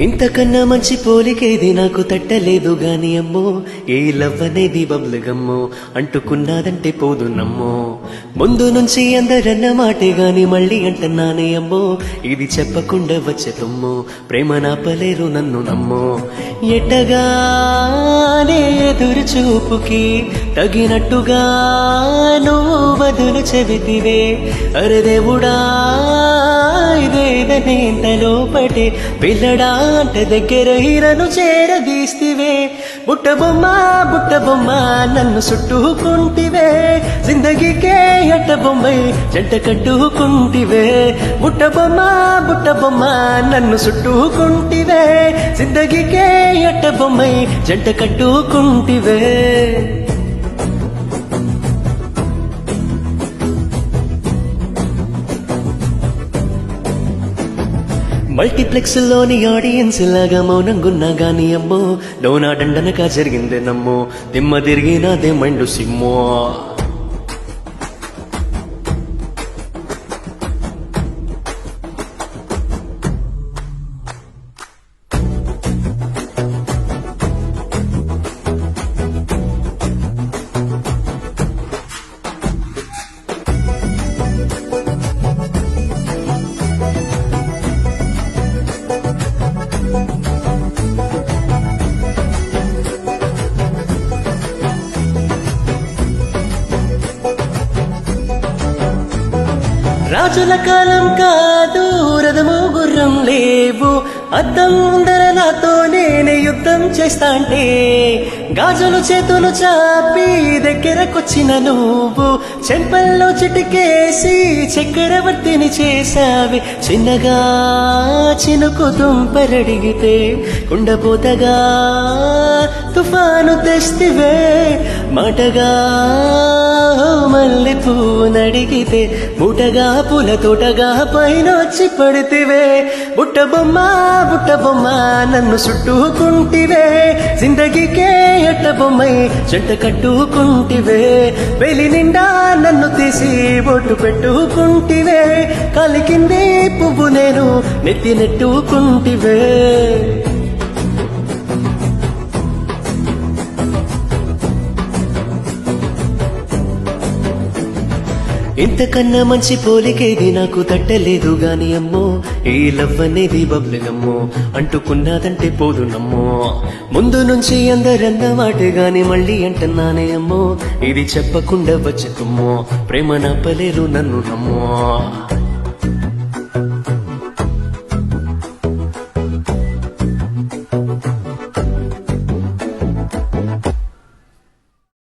ఇంతకన్నా మంచి పోలికేది నాకు తట్టలేదు గాని అమ్మో, ఏ లవ్ అనేది బబ్లుగమ్మో, అంటుకున్నాదంటే పోదు నమ్మో. ముందు నుంచి అందరన్న మాటే గాని మళ్ళీ అంటున్నానే అమ్మో, ఇది చెప్పకుండా వచ్చే తుమ్మో, ప్రేమ నాపలేరు నన్ను నమ్మో. ఎట్టగానే ఎదురు చూపుకి తగినట్టుగా నువ్వు బదులు చెబితివే, అరే దేవుడా ఇదేదని ఇంతలో పటే పిల్లడా అంటే దగ్గర హీరను చేరదీస్తివే. బుట్టబొమ్మ బుట్టబొమ్మ నన్ను చుట్టుకుంటివే, జిందగీకే ఎట్టబొమ్మై జంట కట్టుకుంటివే. బుట్టబొమ్మ బుట్టబొమ్మ నన్ను చుట్టుకుంటివే, జిందగీకే ఎట్టబొమ్మై జంట కట్టుకుంటివే. మల్టీప్లెక్స్ లోని ఆడియన్స్ లాగా మౌనంగున్నా గాని అమ్మో, లోనా దండనగా జరిగిందే నమ్మో, దిమ్మ తిరిగినాదే మైండు సిమ్మో. రాజుల కాలం కాదు, రథము గుర్రం లేవు, అద్దం ముందర నాతో నేనే యుద్ధం చేస్తాంటే, గాజులు చేతులు చాపి దగ్గరకొచ్చిన నువ్వు చెంపల్లో చిటికేసి చక్రవర్తిని చేసావి. చిన్నగా చినుకు తుంపరడిగితే కుండపోతగా తుఫాను తెస్తివే, మాటగా మల్లె పువ్వునడిగితే మూటగా పూల తోటగా పైన వచ్చి పడితివే. బుట్టబొమ్మ బుట్టబొమ్మ నన్ను చుట్టుకుంటివే, జిందగీకే ఎట్టబొమ్మై జంట కట్టుకుంటివే. వెలి నిండా నన్ను తీసి బొట్టు పెట్టుకుంటివే, కలికింది పువ్వు నేను నెత్తి నెట్టుకుంటివే. ఇంతకన్నా మంచి పోలికేది నాకు తట్టలేదు గాని అమ్మో, ఈ లవ్ అనేది బబ్లుగమ్మో, అంటుకున్నాదంటే పోదు నమ్మో. ముందు నుంచి అందరన్న మాట గాని మళ్ళీ అంటున్నానే అమ్మో, ఇది చెప్పకుండా వచ్చే తుమ్మో, ప్రేమ నాపలేరు నన్ను నమ్మో.